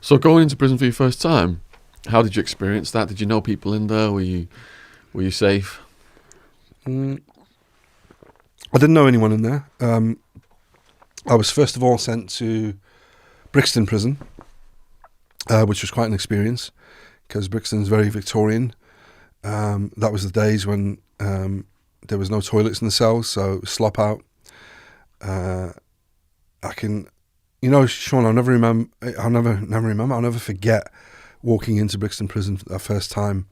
So going into prison for your first time, how did you experience that? Did you know people in there? Were you safe? Mm, I didn't know anyone in there. I was first of all sent to Brixton Prison, which was quite an experience because Brixton's very Victorian. That was the days when there was no toilets in the cells, so it was slop out. Shaun, I'll never forget walking into Brixton Prison for that first time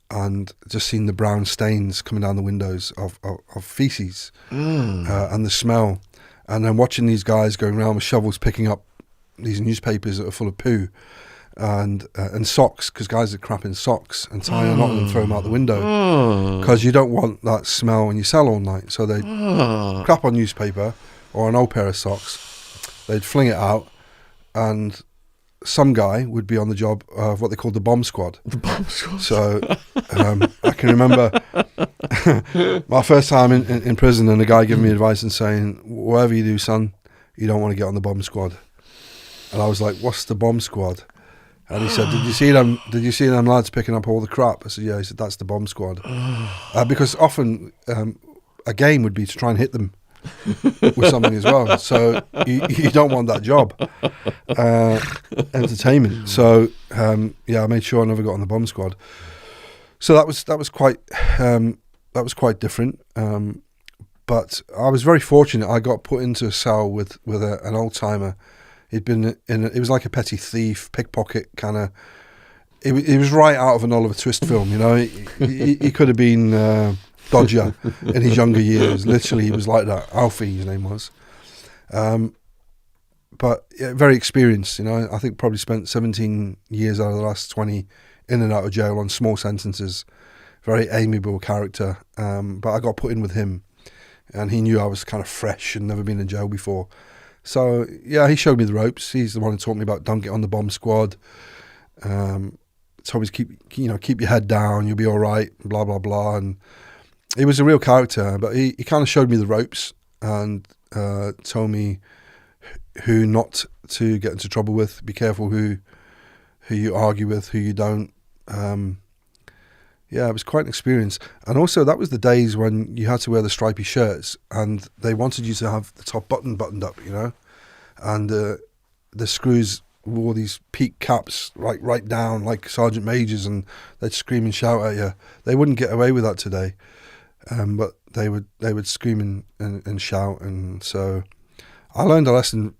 and just seeing the brown stains coming down the windows of feces and the smell, and then watching these guys going around with shovels picking up these newspapers that are full of poo and socks, because guys are crap in socks and tying a knot and throw them out the window because you don't want that smell in your cell all night. So they crap on newspaper or an old pair of socks. They'd fling it out, and some guy would be on the job of what they called the bomb squad. The bomb squad. So I can remember my first time in prison, and a guy giving me advice and saying, "Whatever you do, son, you don't want to get on the bomb squad." And I was like, "What's the bomb squad?" And he said, "Did you see them? Did you see them lads picking up all the crap?" I said, "Yeah." He said, "That's the bomb squad." Because often a game would be to try and hit them with something as well. So you don't want that job. Entertainment. So I made sure I never got on the bomb squad. So that was quite different. But I was very fortunate. I got put into a cell with an old timer. He'd been it was like a petty thief, pickpocket kind of. He was right out of an Oliver Twist film. You know, he could have been Dodger in his younger years. Literally, he was like that. Alfie, his name was. But yeah, very experienced. You know, I think probably spent 17 years out of the last 20 in and out of jail on small sentences. Very amiable character. But I got put in with him, and he knew I was kind of fresh and never been in jail before. So yeah, he showed me the ropes. He's the one who taught me about don't get on the bomb squad. Told me to keep your head down. You'll be all right. Blah blah blah. And he was a real character, but he kind of showed me the ropes and told me who not to get into trouble with. Be careful who you argue with, who you don't. It was quite an experience. And also, that was the days when you had to wear the stripy shirts, and they wanted you to have the top button buttoned up, you know. And the screws wore these peak caps right down like sergeant majors, and they'd scream and shout at you. They wouldn't get away with that today. But they would scream and shout, and so I learned a lesson.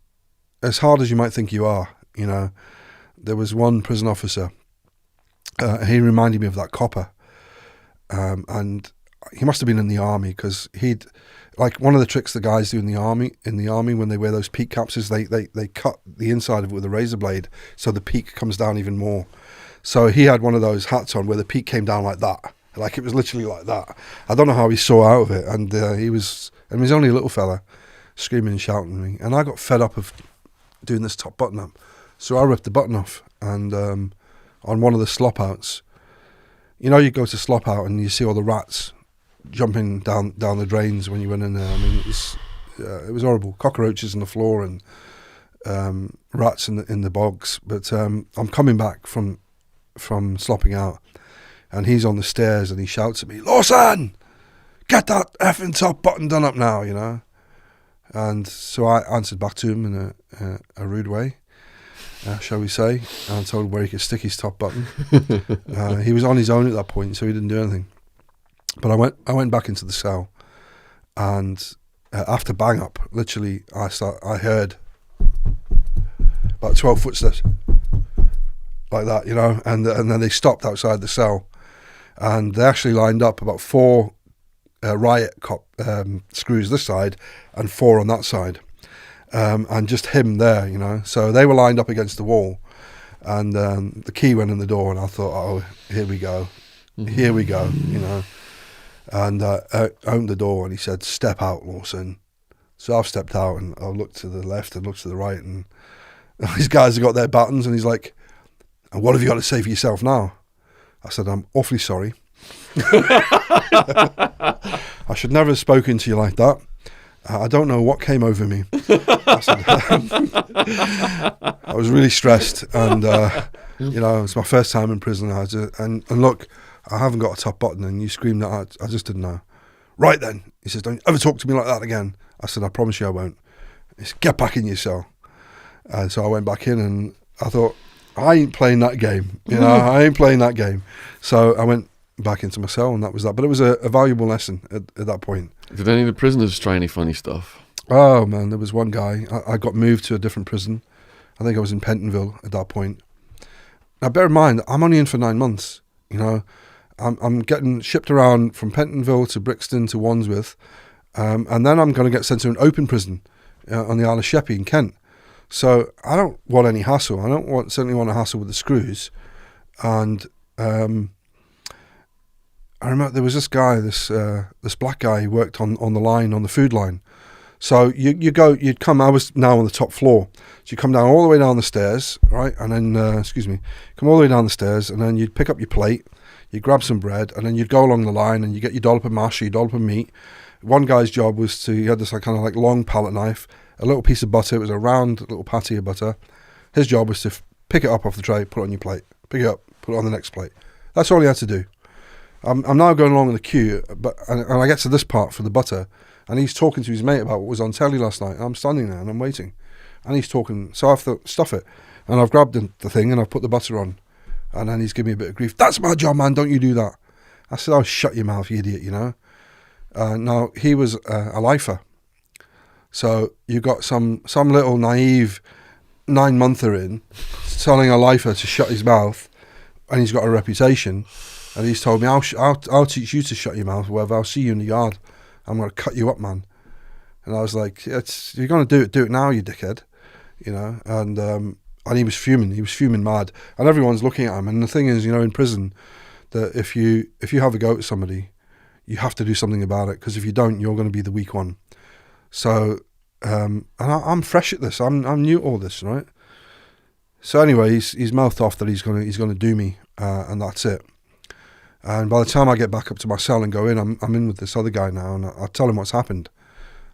As hard as you might think you are, you know, there was one prison officer. He reminded me of that copper, and he must have been in the army, because he'd like one of the tricks the guys do in the army when they wear those peak caps is they cut the inside of it with a razor blade so the peak comes down even more. So he had one of those hats on where the peak came down like that. Like, it was literally like that. I don't know how he saw out of it. And he was only a little fella, screaming and shouting at me. And I got fed up of doing this top button up. So I ripped the button off. And on one of the slop outs, you know, you go to slop out and you see all the rats jumping down the drains when you went in there. I mean, it was horrible. Cockroaches on the floor and rats in the bogs. But I'm coming back from slopping out. And he's on the stairs and he shouts at me, "Lawson, get that effing top button done up now," you know. And so I answered back to him in a rude way, shall we say, and told him where he could stick his top button. He was on his own at that point, so he didn't do anything. But I went back into the cell, and after bang up, literally, I heard about 12 footsteps like that, you know, and then they stopped outside the cell. And they actually lined up about 4 riot cop screws this side and 4 on that side, and just him there, you know. So they were lined up against the wall, and the key went in the door, and I thought, oh, here we go, you know. And I opened the door, and he said, "Step out, Lawson." So I've stepped out, and I looked to the left and looked to the right, and these guys have got their batons, and he's like, "And what have you got to say for yourself now?" I said, "I'm awfully sorry. I should never have spoken to you like that. I don't know what came over me. I was really stressed, and you know, it's my first time in prison. And look, I haven't got a top button, and you screamed that out. I just didn't know. Right then, he says, don't ever talk to me like that again. I said, I promise you I won't. He said, get back in your cell. And so I went back in, and I thought, I ain't playing that game. You know, I ain't playing that game. So I went back into my cell, and that was that. But it was a valuable lesson at that point. Did any of the prisoners try any funny stuff? Oh man, there was one guy. I got moved to a different prison. I think I was in Pentonville at that point. Now bear in mind, I'm only in for 9 months. You know, I'm getting shipped around from Pentonville to Brixton to Wandsworth, and then I'm going to get sent to an open prison on the Isle of Sheppey in Kent. So I don't want any hassle. I don't certainly want a hassle with the screws. And I remember there was this guy, this black guy who worked on the line, on the food line. So you'd come, I was now on the top floor. So you come down all the way down the stairs, right? And then, come all the way down the stairs, and then you'd pick up your plate, you'd grab some bread, and then you'd go along the line and you get your dollop of mash, your dollop of meat. One guy's job was he had this kind of long palette knife, a little piece of butter. It was a round little patty of butter. His job was to pick it up off the tray, put it on your plate, pick it up, put it on the next plate. That's all he had to do. I'm now going along in the queue, and I get to this part for the butter, and he's talking to his mate about what was on telly last night. I'm standing there and I'm waiting, and he's talking. So I have to stuff it, and I've grabbed the thing and I've put the butter on, and then he's giving me a bit of grief. That's my job, man. Don't you do that? I said, "Oh, shut your mouth, you idiot!" You know. Now he was a lifer, so you got some little naive 9-monther in telling a lifer to shut his mouth, and he's got a reputation. And he's told me, I'll teach you to shut your mouth, whatever. I'll see you in the yard. I'm going to cut you up, man. And I was like, you're going to do it now, you dickhead. You know, and he was fuming. He was fuming mad. And everyone's looking at him. And the thing is, you know, in prison, that if you have a go at somebody, you have to do something about it. Because if you don't, you're going to be the weak one. So, and I'm fresh at this. I'm new at all this, right? So anyway, he's mouthed off that he's going to do me, and that's it. And by the time I get back up to my cell and go in, I'm in with this other guy now, and I tell him what's happened.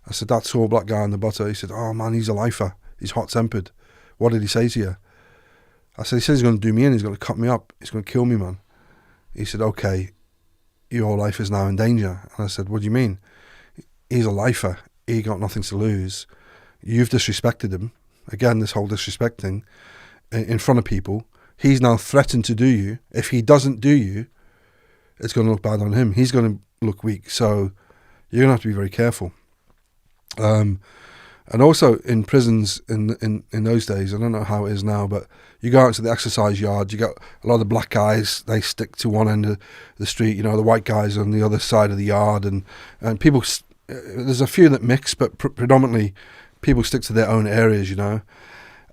I said, that tall black guy on the butter. He said, oh man, he's a lifer. He's hot-tempered. What did he say to you? I said, he said he's going to do me in. He's going to cut me up. He's going to kill me, man. He said, okay, your life is now in danger. And I said, what do you mean? He's a lifer. He got nothing to lose. You've disrespected him. Again, this whole disrespect thing in front of people. He's now threatened to do you. If he doesn't do you, it's going to look bad on him. He's going to look weak. So you're going to have to be very careful. And also in prisons in those days, I don't know how it is now, but you go out to the exercise yard, you got a lot of the black guys, they stick to one end of the street, you know, the white guys on the other side of the yard, and people, there's a few that mix, but predominantly people stick to their own areas, you know.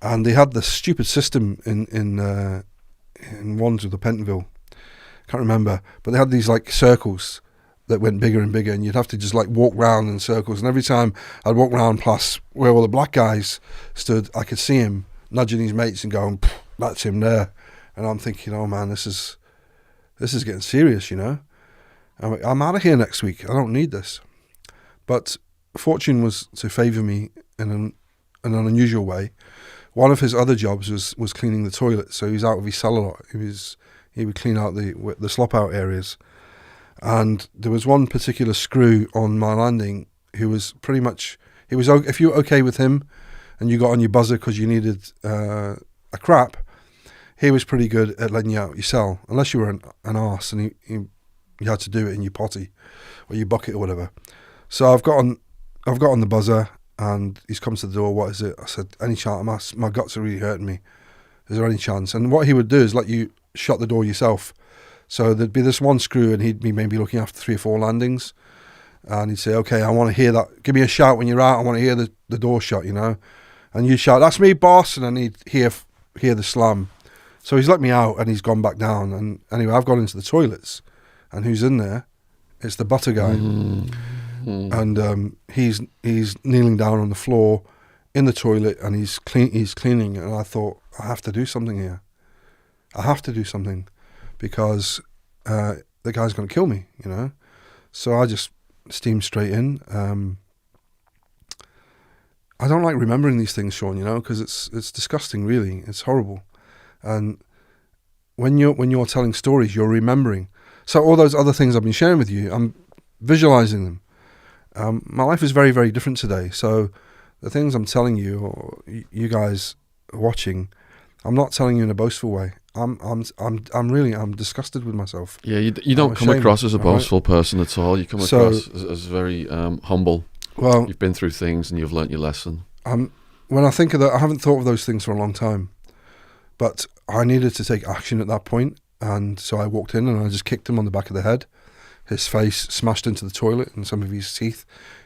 And they had this stupid system in Wandsworth or Pentonville, can't remember, but they had these like circles that went bigger and bigger, and you'd have to just like walk round in circles. And every time I'd walk round past where all the black guys stood, I could see him nudging his mates and going, "That's him there." And I'm thinking, "Oh man, this is getting serious," you know. I'm out of here next week. I don't need this. But fortune was to favour me in an unusual way. One of his other jobs was cleaning the toilet, so he was out of his cell a lot. He would clean out the slop out areas. And there was one particular screw on my landing who was pretty much, if you were okay with him and you got on your buzzer because you needed a crap, he was pretty good at letting you out your cell, unless you were an arse and you had to do it in your potty or your bucket or whatever. So I've got on the buzzer, and he's come to the door. What is it? I said, any chance? My guts are really hurting me. Is there any chance? And what he would do is let you shut the door yourself. So there'd be this one screw, and he'd be maybe looking after 3 or 4 landings, and he'd say, okay, I want to hear that. Give me a shout when you're out. I want to hear the door shut, you know. And you'd shout, that's me, boss. And then he'd hear the slam. So he's let me out, and he's gone back down. And anyway, I've gone into the toilets, and who's in there? It's the butter guy. And he's kneeling down on the floor in the toilet, and he's cleaning. And I thought, I have to do something here. I have to do something, because the guy's going to kill me, you know. So I just steamed straight in. I don't like remembering these things, Shaun, because it's disgusting, really. It's horrible. And when you're telling stories, you're remembering. So all those other things I've been sharing with you, I'm visualizing them. My life is very, very different today. So the things I'm telling you, or you guys are watching, I'm not telling you in a boastful way. I'm disgusted with myself. Yeah, you don't come ashamed, across as a right? boastful person at all. You come across as very humble. Well, You've been through things and you've learnt your lesson. when I think of that, I haven't thought of those things for a long time, but I needed to take action at that point, and so I walked in and I just kicked him on the back of the head. His face smashed into the toilet and some of his teeth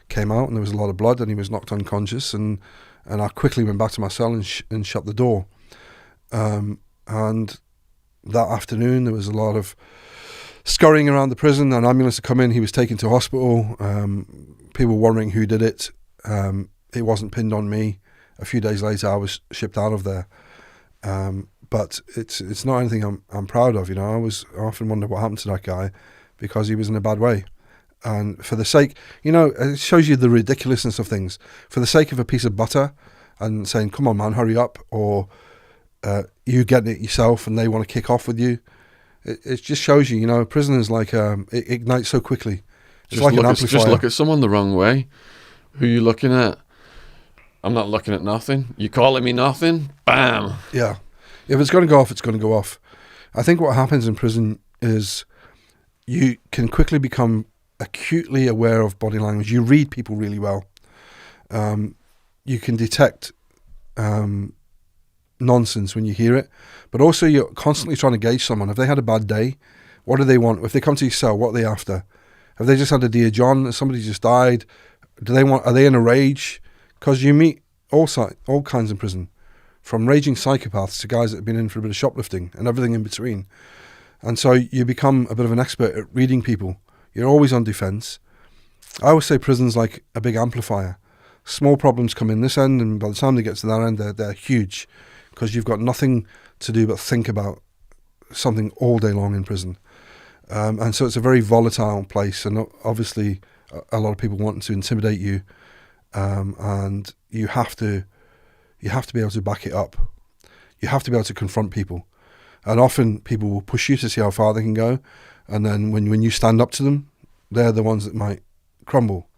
came out, and there was a lot of blood, and he was knocked unconscious, and I quickly went back to my cell and shut the door. And that afternoon there was a lot of scurrying around the prison. An ambulance had come in, he was taken to hospital. People were wondering who did it. It wasn't pinned on me. A few days later I was shipped out of there. But it's not anything I'm proud of. I often wonder what happened to that guy, because he was in a bad way. And for the sake, it shows you the ridiculousness of things. For the sake of a piece of butter and saying, come on man, hurry up, or you getting it yourself and they want to kick off with you, it just shows you, prison is like, it ignites so quickly. It's like an amplifier. Just look at someone the wrong way. Who you looking at? I'm not looking at nothing. You calling me nothing? Bam! Yeah. If it's going to go off, it's going to go off. I think what happens in prison is you can quickly become acutely aware of body language. You read people really well. You can detect nonsense when you hear it, but also you're constantly trying to gauge someone. If they had a bad day, what do they want? If they come to your cell, what are they after? Have they just had a Dear John? Somebody just died? Are they in a rage? Because you meet all kinds in prison, from raging psychopaths to guys that have been in for a bit of shoplifting and everything in between. And so you become a bit of an expert at reading people. You're always on defense. I always say prison's like a big amplifier. Small problems come in this end, and by the time they get to that end, they're huge, because you've got nothing to do but think about something all day long in prison. And so it's a very volatile place, and obviously a lot of people want to intimidate you, and you have to be able to back it up. You have to be able to confront people. And often people will push you to see how far they can go, and then when you stand up to them, they're the ones that might crumble.